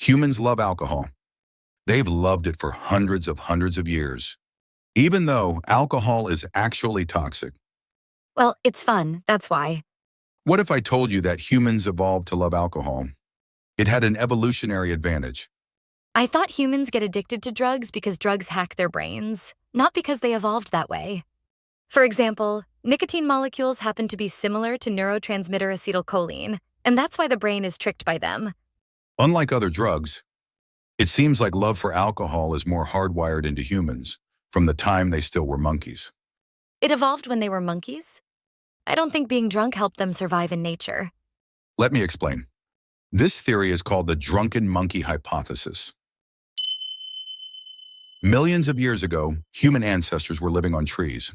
Humans love alcohol. They've loved it for hundreds of years, even though alcohol is actually toxic. Well, it's fun, that's why. What if I told you that humans evolved to love alcohol? It had an evolutionary advantage. I thought humans get addicted to drugs because drugs hack their brains, not because they evolved that way. For example, nicotine molecules happen to be similar to neurotransmitter acetylcholine, and that's why the brain is tricked by them. Unlike other drugs, it seems like love for alcohol is more hardwired into humans from the time they still were monkeys. It evolved when they were monkeys? I don't think being drunk helped them survive in nature. Let me explain. This theory is called the Drunken Monkey Hypothesis. Millions of years ago, human ancestors were living on trees.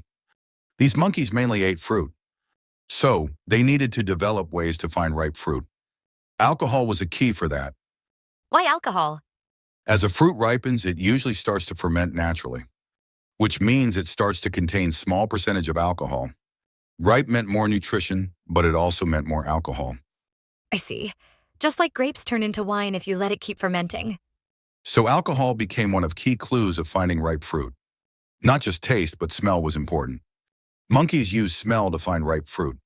These monkeys mainly ate fruit, so they needed to develop ways to find ripe fruit. Alcohol was a key for that. Why alcohol? As a fruit ripens, it usually starts to ferment naturally, which means it starts to contain small percentage of alcohol. Ripe meant more nutrition, but it also meant more alcohol. I see. Just like grapes turn into wine if you let it keep fermenting. So alcohol became one of key clues of finding ripe fruit. Not just taste, but smell was important. Monkeys use smell to find ripe fruit.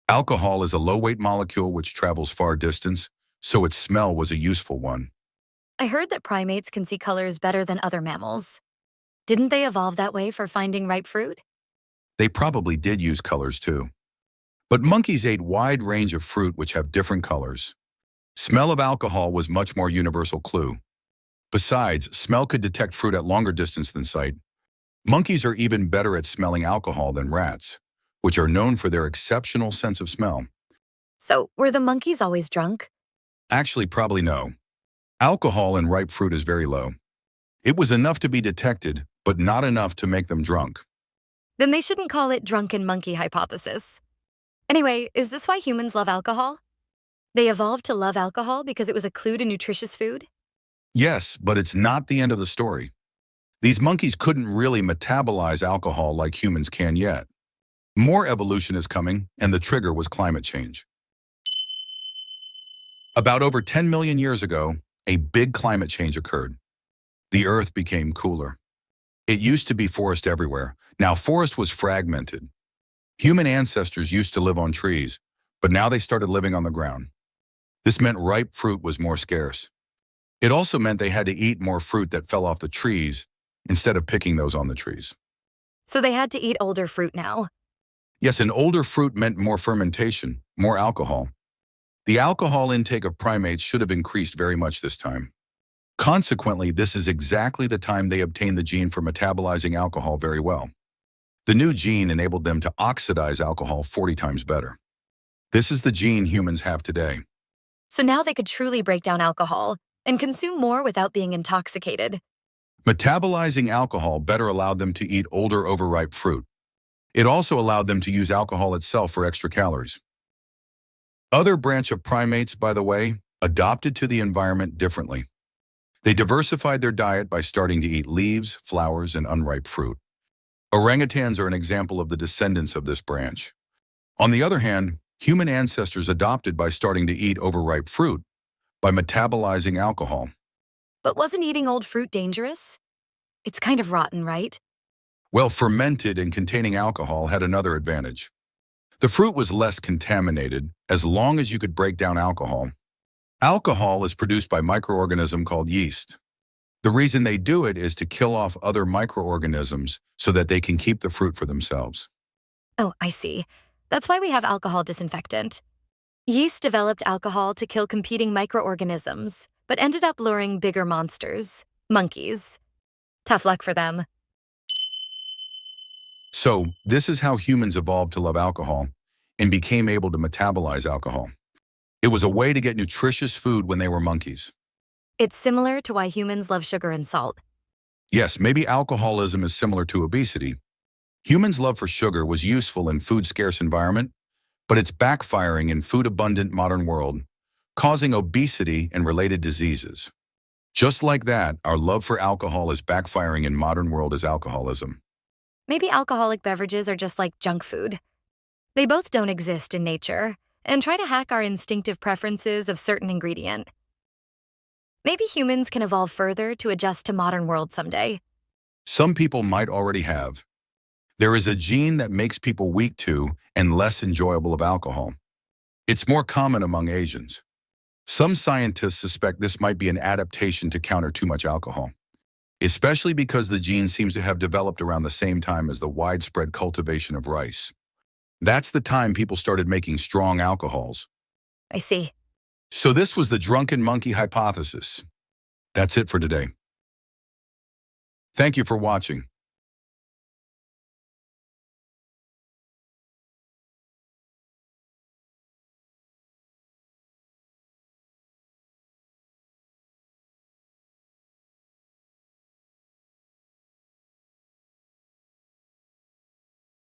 Alcohol is a low-weight molecule which travels far distance, so its smell was a useful one. I heard that primates can see colors better than other mammals. Didn't they evolve that way for finding ripe fruit? They probably did use colors too. But monkeys ate a wide range of fruit which have different colors. Smell of alcohol was much more universal clue. Besides, smell could detect fruit at longer distance than sight. Monkeys are even better at smelling alcohol than rats, which are known for their exceptional sense of smell. So, were the monkeys always drunk? Actually, probably no. Alcohol in ripe fruit is very low. It was enough to be detected, but not enough to make them drunk. Then they shouldn't call it Drunken Monkey Hypothesis. Anyway, is this why humans love alcohol? They evolved to love alcohol because it was a clue to nutritious food? Yes, but it's not the end of the story. These monkeys couldn't really metabolize alcohol like humans can yet. More evolution is coming, and the trigger was climate change. About over 10 million years ago, a big climate change occurred. The Earth became cooler. It used to be forest everywhere. Now forest was fragmented. Human ancestors used to live on trees, but now they started living on the ground. This meant ripe fruit was more scarce. It also meant they had to eat more fruit that fell off the trees instead of picking those on the trees. So they had to eat older fruit now. Yes, and older fruit meant more fermentation, more alcohol. The alcohol intake of primates should have increased very much this time. Consequently, this is exactly the time they obtained the gene for metabolizing alcohol very well. The new gene enabled them to oxidize alcohol 40 times better. This is the gene humans have today. So now they could truly break down alcohol and consume more without being intoxicated. Metabolizing alcohol better allowed them to eat older, overripe fruit. It also allowed them to use alcohol itself for extra calories. Other branch of primates, by the way, adapted to the environment differently. They diversified their diet by starting to eat leaves, flowers, and unripe fruit. Orangutans are an example of the descendants of this branch. On the other hand, human ancestors adopted by starting to eat overripe fruit, by metabolizing alcohol. But wasn't eating old fruit dangerous? It's kind of rotten, right? Well, fermented and containing alcohol had another advantage. The fruit was less contaminated as long as you could break down alcohol. Alcohol is produced by a microorganism called yeast. The reason they do it is to kill off other microorganisms so that they can keep the fruit for themselves. Oh, I see. That's why we have alcohol disinfectant. Yeast developed alcohol to kill competing microorganisms, but ended up luring bigger monsters, monkeys. Tough luck for them. So, this is how humans evolved to love alcohol and became able to metabolize alcohol. It was a way to get nutritious food when they were monkeys. It's similar to why humans love sugar and salt. Yes, maybe alcoholism is similar to obesity. Humans' love for sugar was useful in food-scarce environment, but it's backfiring in food-abundant modern world, causing obesity and related diseases. Just like that, our love for alcohol is backfiring in modern world as alcoholism. Maybe alcoholic beverages are just like junk food. They both don't exist in nature and try to hack our instinctive preferences of certain ingredient. Maybe humans can evolve further to adjust to modern world someday. Some people might already have. There is a gene that makes people weak to and less enjoyable of alcohol. It's more common among Asians. Some scientists suspect this might be an adaptation to counter too much alcohol, especially because the gene seems to have developed around the same time as the widespread cultivation of rice. That's the time people started making strong alcohols. I see. So this was the Drunken Monkey Hypothesis. That's it for today. Thank you for watching.